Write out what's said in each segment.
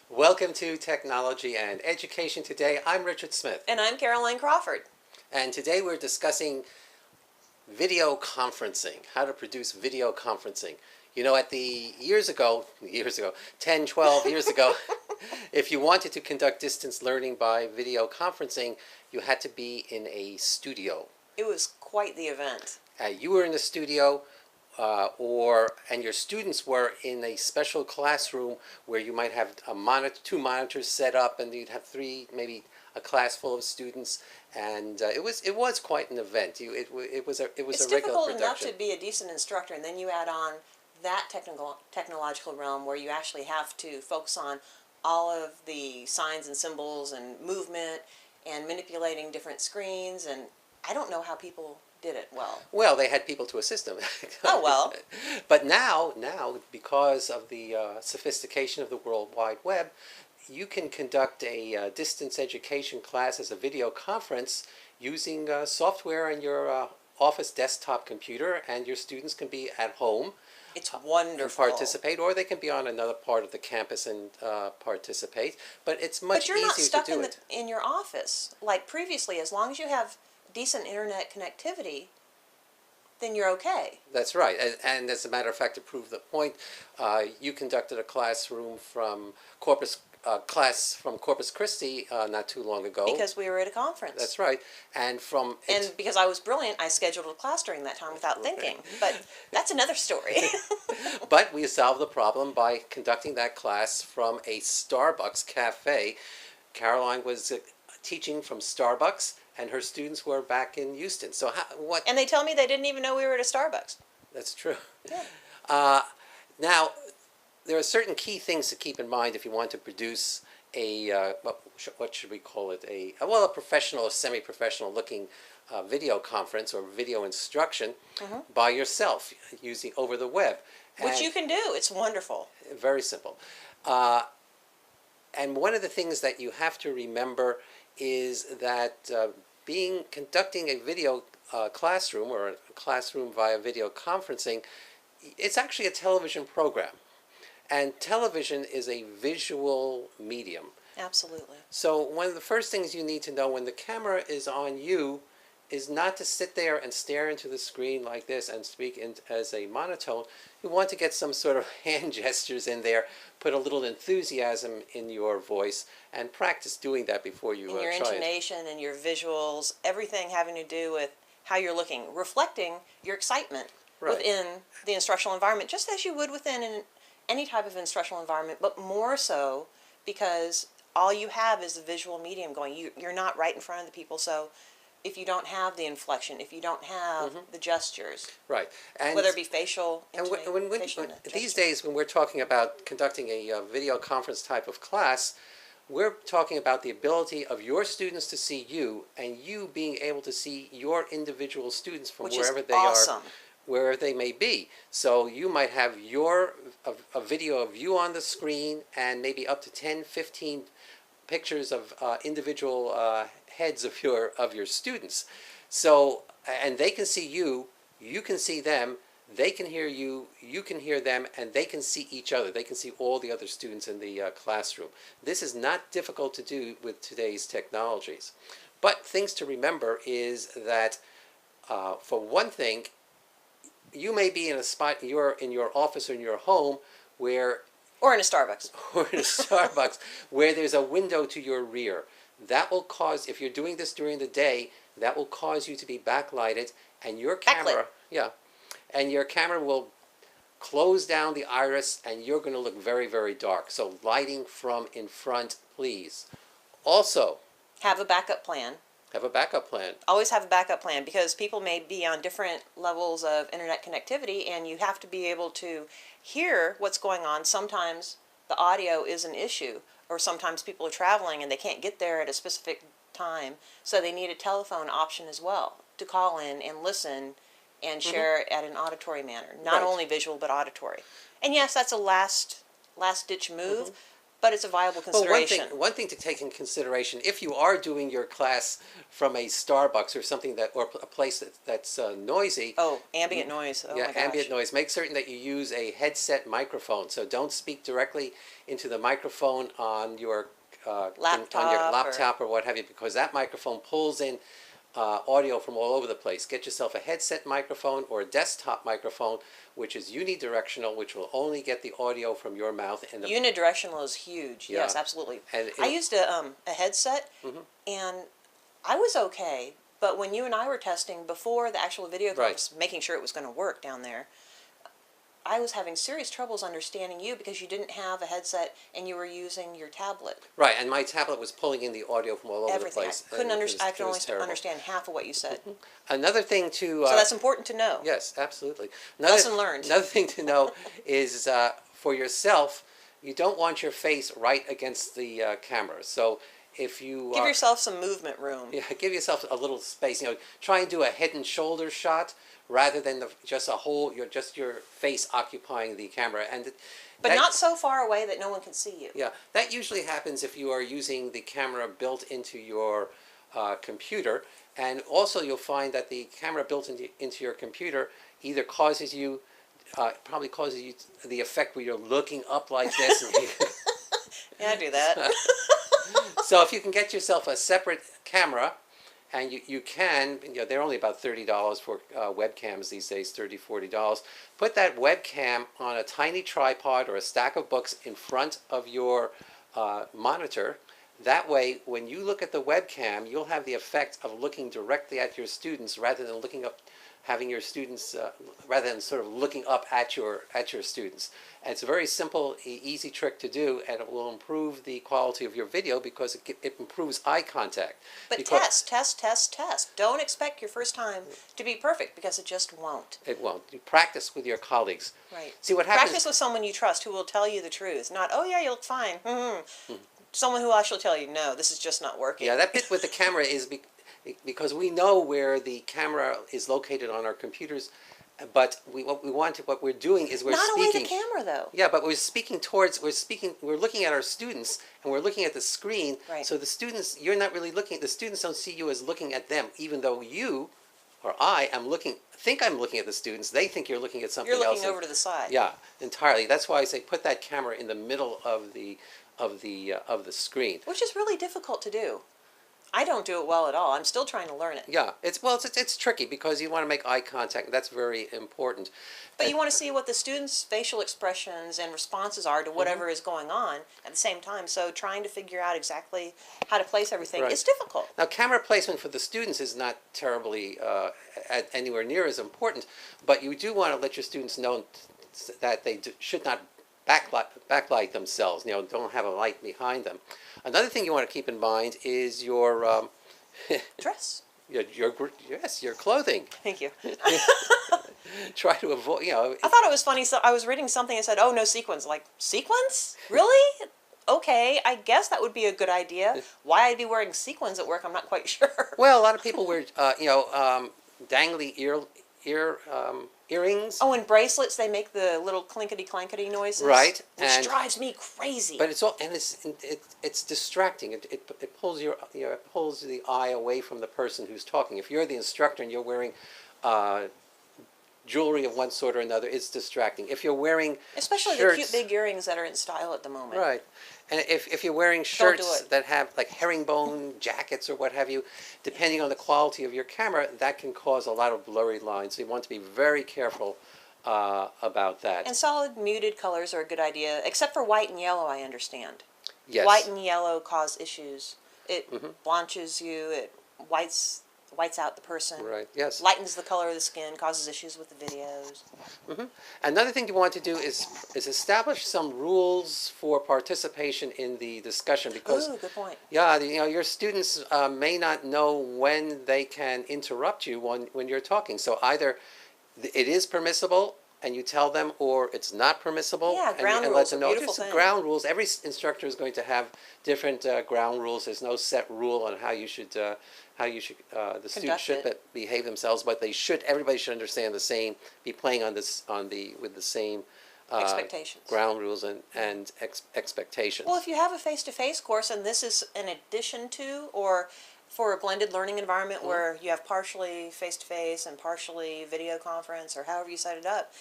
Welcome to Technology and Education Today. I'm Richard Smith. And I'm Caroline Crawford. And today we're discussing video conferencing, how to produce video conferencing. You know, at the years ago, 10, 12 years ago, if you wanted to conduct distance learning by video conferencing, you had to be in a studio. It was quite the event. You were in the studio, and your students were in a special classroom where you might have two monitors set up, and you'd have three, maybe a class full of students, and it was quite an event. It was a regular production. It's difficult enough to be a decent instructor, and then you add on that technological realm where you actually have to focus on all of the signs and symbols and movement and manipulating different screens, and I don't know how people did it well. Well, they had people to assist them. Oh, well. But now, because of the sophistication of the World Wide Web, you can conduct a distance education class as a video conference using software on your office desktop computer, and your students can be at home. It's wonderful. And participate, or they can be on another part of the campus and participate. But it's much easier to do it. But you're not stuck in your office like previously. As long as you have decent internet connectivity, then you're okay. That's right. And as a matter of fact, to prove the point, you conducted a classroom from Corpus Christi not too long ago. Because we were at a conference. That's right. And because I was brilliant, I scheduled a class during that time without thinking. But that's another story. But we solved the problem by conducting that class from a Starbucks cafe. Caroline was teaching from Starbucks, and her students were back in Houston. So what? And they tell me they didn't even know we were at a Starbucks. That's true. Yeah. Now, there are certain key things to keep in mind if you want to produce a what should we call it? A professional or semi-professional looking video conference or video instruction by yourself using over the web. Which you can do. It's wonderful. Very simple. And one of the things that you have to remember is that conducting a video classroom or a classroom via video conferencing, it's actually a television program. And television is a visual medium. Absolutely. So one of the first things you need to know when the camera is on you is not to sit there and stare into the screen like this and speak as a monotone. You want to get some sort of hand gestures in there, put a little enthusiasm in your voice, and practice doing that before you try it. Your intonation and your visuals, everything having to do with how you're looking, reflecting your excitement within the instructional environment, just as you would within any type of instructional environment, but more so because all you have is the visual medium going. You're not right in front of the people, so if you don't have the inflection, if you don't have the gestures, right, and whether it be facial, these days when we're talking about conducting a video conference type of class, we're talking about the ability of your students to see you, and you being able to see your individual students from wherever they are, where they may be. So you might have a video of you on the screen, and maybe up to 10, 15 pictures of individual heads of your students. So, and they can see you, you can see them, they can hear you, you can hear them, and they can see each other. They can see all the other students in the classroom. This is not difficult to do with today's technologies. But things to remember is that, for one thing, you may be in a spot, you're in your office or in your home where... Or in a Starbucks. Or in a Starbucks, where there's a window to your rear. That will cause, if you're doing this during the day, that will cause you to be backlighted, and your camera... Backlit. And your camera will close down the iris, and you're going to look very, very dark. So lighting from in front, please. Also... Have a backup plan. Have a backup plan. Always have a backup plan, because people may be on different levels of internet connectivity, and you have to be able to hear what's going on. Sometimes the audio is an issue, or sometimes people are traveling and they can't get there at a specific time, so they need a telephone option as well to call in and listen and share at an auditory manner. Not only visual, but auditory. And yes, that's a last-ditch move, but it's a viable Well, consideration. one thing to take in consideration, if you are doing your class from a Starbucks or something that, or a place that's noisy. Oh, ambient noise. Oh Yeah, my gosh. ambient noise. Make certain that you use a headset microphone. So don't speak directly into the microphone on your laptop or what have you, because that microphone pulls in audio from all over the place. Get yourself a headset microphone or a desktop microphone, which is unidirectional, which will only get the audio from your mouth. And Unidirectional is huge. Yeah. Yes, absolutely. And I used a headset, and I was okay. But when you and I were testing before the actual video conference, making sure it was going to work down there, I was having serious troubles understanding you because you didn't have a headset and you were using your tablet. Right, and my tablet was pulling in the audio from all over Everything. the place. I couldn't understand. I could only terrible. understand half of what you said. Another thing to So that's important to know. yes, absolutely. Lesson learned. Another thing to know is for yourself, you don't want your face right against the camera. So if you Give yourself some movement room. yeah, give yourself a little space. You know, try and do a head and shoulder shot rather than just your face occupying the camera. And But not so far away that no one can see you. yeah, that usually happens if you are using the camera built into your computer. And also you'll find that the camera built into your computer either causes you, probably causes you the effect where you're looking up like this. Yeah, I do that. So if you can get yourself a separate camera, and you can, they're only about $30 for webcams these days, $30, $40. Put that webcam on a tiny tripod or a stack of books in front of your monitor. That way, when you look at the webcam, you'll have the effect of looking directly at your students rather than looking up, having your students, rather than sort of looking up at your students. And it's a very simple, easy trick to do, and it will improve the quality of your video because it improves eye contact. But test. Don't expect your first time to be perfect because it just won't. It won't. You practice with your colleagues. Right. See what happens. Practice with someone you trust who will tell you the truth. Not, oh yeah, you look fine. Someone who actually tell you, no, this is just not working. Yeah, that bit with the camera is because we know where the camera is located on our computers, but what we're doing is we're not speaking. Not away the camera though. Yeah, but we're looking at our students, and we're looking at the screen. Right. So the students, you're not really looking. The students don't see you as looking at them, even though you, or I, think I'm looking at the students. They think you're looking at something else. You're looking over to the side. Yeah, entirely. That's why I say put that camera in the middle of the screen. Which is really difficult to do. I don't do it well at all. I'm still trying to learn it. Yeah, it's tricky because you want to make eye contact, and that's very important. But you want to see what the students' facial expressions and responses are to whatever is going on at the same time. So trying to figure out exactly how to place everything is difficult. Now, camera placement for the students is not terribly anywhere near as important, but you do want to let your students know that they should not backlight themselves. Don't have a light behind them. Another thing you want to keep in mind is your dress. Your clothing. Thank you. Try to avoid. I thought it was funny. So I was reading something that said, "Oh, no sequins." Like, sequins? Really? Okay, I guess that would be a good idea. Why I'd be wearing sequins at work, I'm not quite sure. Well, a lot of people wear dangly earrings. Oh, and bracelets, they make the little clinkety-clankety noises. Right. Which drives me crazy. But it's distracting. It pulls it pulls the eye away from the person who's talking. If you're the instructor and you're wearing jewelry of one sort or another, it's distracting. If you're wearing especially shirts, the cute big earrings that are in style at the moment. Right. And if you're wearing shirts that have like herringbone jackets or what have you, depending on the quality of your camera, that can cause a lot of blurry lines. So you want to be very careful about that. And solid muted colors are a good idea, except for white and yellow, I understand. Yes. White and yellow cause issues. It blanches you, it whites out the person. Right, yes. Lightens the color of the skin, causes issues with the videos. Another thing you want to do is establish some rules for participation in the discussion because ooh, good point. Yeah, your students may not know when they can interrupt you when you're talking. So either it is permissible and you tell them, or it's not permissible. Yeah, ground and rules let them are know. beautiful There's thing. ground rules. Every instructor is going to have different ground rules. There's no set rule on how you should the students should behave themselves, but everybody should understand the same, be playing with the same expectations. ground rules and expectations. Well, if you have a face-to-face course and this is an addition to, or for a blended learning environment where you have partially face-to-face and partially video conference or however you set it up,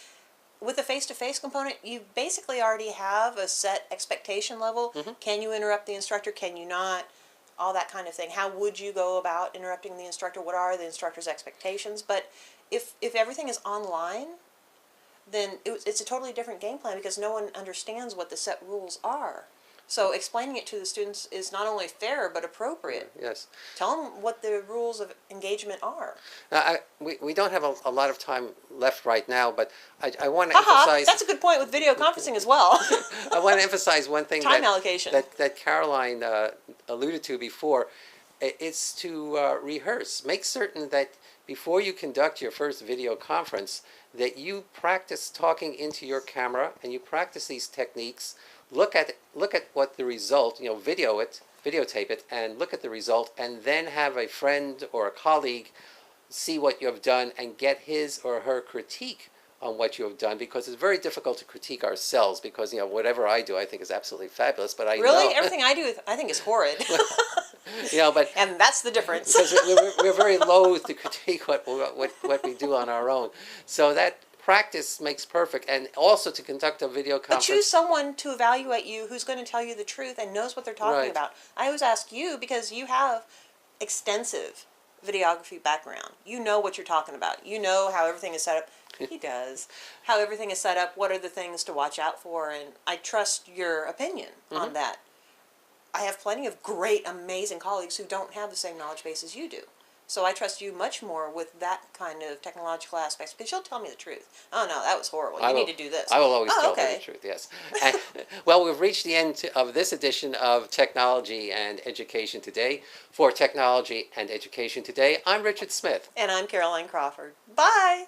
with the face-to-face component, you basically already have a set expectation level. Can you interrupt the instructor? Can you not? All that kind of thing. How would you go about interrupting the instructor? What are the instructor's expectations? But if everything is online, then it's a totally different game plan because no one understands what the set rules are. So explaining it to the students is not only fair but appropriate. Yes. Tell them what the rules of engagement are. Now, we don't have a lot of time left right now, but I want to emphasize... That's a good point with video conferencing as well. I want to emphasize one thing Time allocation. that Caroline alluded to before. It's to rehearse. Make certain that before you conduct your first video conference, that you practice talking into your camera and you practice these techniques. Look at what the result, videotape it, and look at the result, and then have a friend or a colleague see what you have done and get his or her critique on what you have done, because it's very difficult to critique ourselves, because whatever I do I think is absolutely fabulous, but I really know everything I do I think is horrid. But and that's the difference. because we're very loath to critique what we do on our own. So that practice makes perfect, and also to conduct a video conference. But choose someone to evaluate you who's going to tell you the truth and knows what they're talking about. I always ask you because you have extensive videography background. You know what you're talking about. You know how everything is set up. He does. How everything is set up, what are the things to watch out for, and I trust your opinion on that. I have plenty of great, amazing colleagues who don't have the same knowledge base as you do. So I trust you much more with that kind of technological aspects because you'll tell me the truth. Oh no, that was horrible. You need to do this. I will always tell her the truth, yes. And, well, we've reached the end of this edition of Technology and Education Today. For Technology and Education Today, I'm Richard Smith. And I'm Caroline Crawford. Bye!